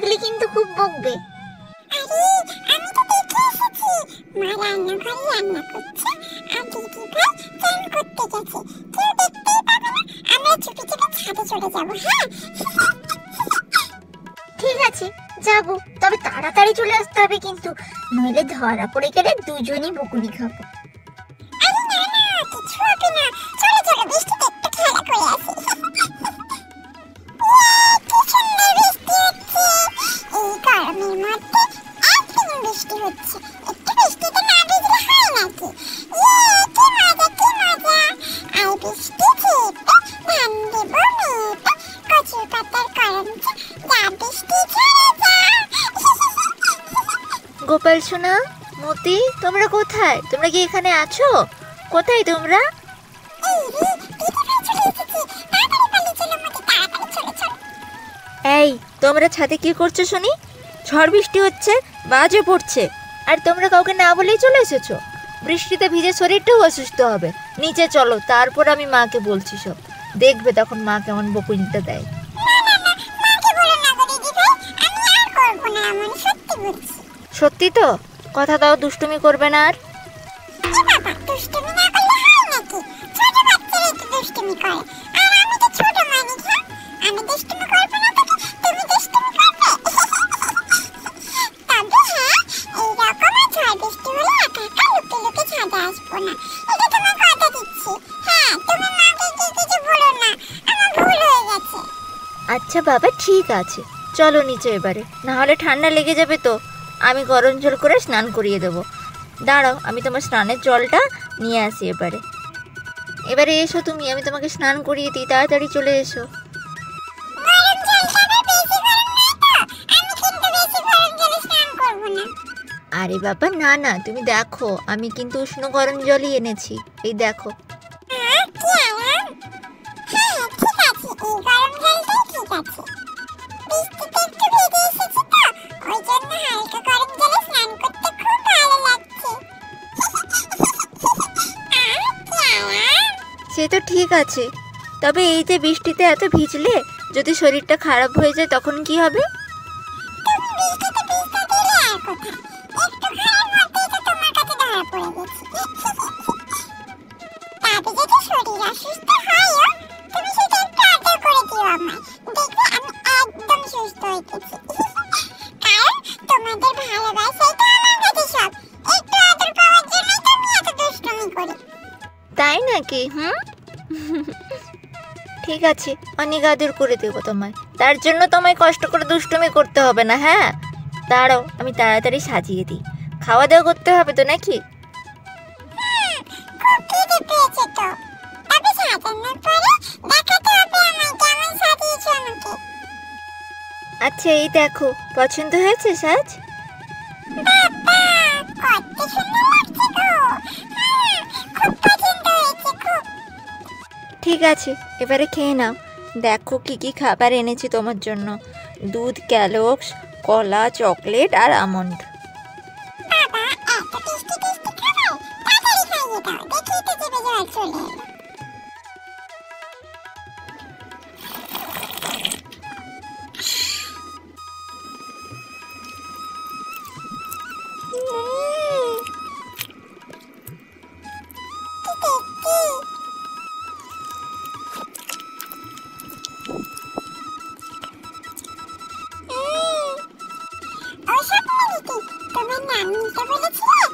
দেখলে কিন্তু খুব বকবে। আরে আমি তো দেখে এসেছি, মা রান্নাঘরে রান্না করছে আর দিদি ভাই চান করতে গেছে, কেউ দেখতেই পাবে না। আমরা চুপি চুপি ছাদে চলে যাবো। হ্যাঁ ঠিক আছে যাবো, তবে তাড়াতাড়ি চলে আসতে হবে কিন্তু, নইলে ধরা পড়ে গেলে দুজনই বকুনি খাবো। আরে না না, কিছু হবে না, চলো চলো বৃষ্টিতে একটু খেলা করে আসি। কি সুন্দর বৃষ্টি হচ্ছে, এই গরমের মধ্যে একদিন বৃষ্টি হচ্ছে, একটু বৃষ্টিতে না ভিজলে হয় নাকি? কি মজা কি মজা। আর বৃষ্টি ঝেপে ধান দেবো মেয়েতে, কচুর পাতার করমচা, যা বৃষ্টি ঝরে যা। গোপাল সোনা, মতি, তোমরা কোথায়? তোমরা কি এখানে আছো? কোথায় তোমরা? এই রে, দিদি ভাই চলে এসেছে, তাড়াতাড়ি পালিয়ে চলো মতি, তাড়াতাড়ি চলে চলো। এই, তোমরা ছাদে কি করছো শুনি? ঝড় বৃষ্টি হচ্ছে, বাজে পড়ছে, আর তোমরা কাউকে না বলেই চলে এসেছো। বৃষ্টিতে ভিজে শরীরটাও অসুস্থ হবে। নিচে চলো, তারপর আমি মাকে বলছি সব। দেখবে তখন মা কেমন বকুনিটা দেয়। না না না, মাকে বলো না গো দিদি ভাই, আমি আর করবো না এমন, সত্যি বলছি। সত্যি তো? কথা দাও, দুষ্টুমি করবে না আর। এ বাবা, দুষ্টুমি না করলে হয় নাকি? ছোট বাচ্চারাই তো দুষ্টুমি করে, আর আমি তো ছোট মানিক। হ্যাঁ, আমি দুষ্টুমি করবো না তো কি তুমি দুষ্টুমি করবে? তবে হ্যাঁ, এইরকম ঝড় বৃষ্টি হলে একা একা লুকে লুকে ছাদে আসবো না, এটা তোমার কথা দিচ্ছি। হ্যাঁ, তুমি মাকে কি কিছু বলো না, আমার ভুল হয়ে গেছে। আচ্ছা বাবা, ঠিক আছে, চলো নিচে এবারে, না হলে ঠান্ডা লেগে যাবে তো। আমি গরম জল করে স্নান করিয়ে দেবো। দাঁড়াও, আমি তোমার স্নানের জলটা নিয়ে আসি এবারে। এবারে এসো তুমি, আমি তোমাকে স্নান করিয়ে দিই, তাড়াতাড়ি চলে এসো। গরম জলটা আবার বেশি গরম নয় তো? আমি কিন্তু বেশি গরম জলে স্নান করবো না। আরে বাবা না না, তুমি দেখো, আমি কিন্তু উষ্ণ গরম জলই এনেছি, এই দেখো। হ্যাঁ, কি আরাম। হ্যাঁ ঠিক আছে, এই গরম জলটাই ঠিক আছে। বৃষ্টিতে একটু ভিজে এসেছি তো, ওই জন্য হালকা গরম জলে স্নান করতে খুব ভালো লাগছে। কি আরাম। সে তো ঠিক আছে, তবে এই যে বৃষ্টিতে এত ভিজলে যদি শরীরটা খারাপ হয়ে যায় তখন কি হবে? তুমি বৃষ্টিতে ভিজতে দিলে আর কোথায়, একটু খারাপ মধ্যেই তো তোমার কাছে ধরা পড়ে গেছি। তবে যদি শরীর অসুস্থ হয়ও, তুমি সেটা একটু আদর করে দিও আমায়, দেখবে আমি একদম সুস্থ হয়ে গেছি। কারণ তোমাদের ভালোবাসাই তো আমার কাছে সব, একটু আদর পাওয়ার জন্যই তো আমি এত দুষ্টুমি করি। তাই নাকি? ঠিক আছে, অনেক আদর করে দেবো তোমায়, তার জন্য তোমায় কষ্ট করে দুষ্টুমি করতে হবে না। হ্যাঁ দাঁড়াও, আমি তাড়াতাড়ি সাজিয়ে দিই। খাওয়া দাওয়া করতে হবে তো নাকি? খুব খিদে পেয়েছে তো, তবে সাজানোর পরে দেখাতে হবে আমায় কেমন সাজিয়েছো আমাকে। আচ্ছা এই দেখো, পছন্দ হয়েছে সাজ? বাবা, কত সুন্দর লাগছে গো। খুব পছন্দ হয়েছে খুব। ঠিক আছে, এবারে খেয়ে নাও। দেখো কি কি খাবার এনেছি তোমার জন্য। দুধ, ক্যালক্স, কলা, চকলেট আর আমন্ড। বাবা, এত টেস্টি টেস্টি খাবার, তাড়াতাড়ি খাইয়ে দাও, দেখেই তো জিভে জল চলে এলো। কি টেস্টি। ওসব মিনিটি, তোমার নাম নিতে বলেছিলে,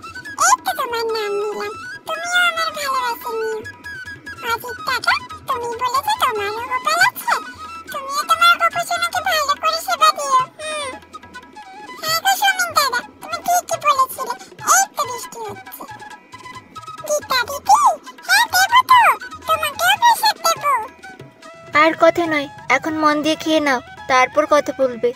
এই তো তোমার নাম নিলাম, তুমিও আমার ভালোবাসা নিও। অজিত দাদা, তুমি বলেছো তোমারও গোপাল আছে, তুমিও তোমার গোপসোনাকে ভালো করে সেবা দিও। হ্যাঁ গো সুমিন দাদা, তুমি ঠিকই বলেছিলে, এই তো বৃষ্টি হচ্ছে। গীতা দিদি, হ্যাঁ দেবো তো, তোমাকেও প্রসাদ দেবো। আর কথা নয়, এখন মন দিয়ে খেয়ে নাও, তারপর কথা বলবে।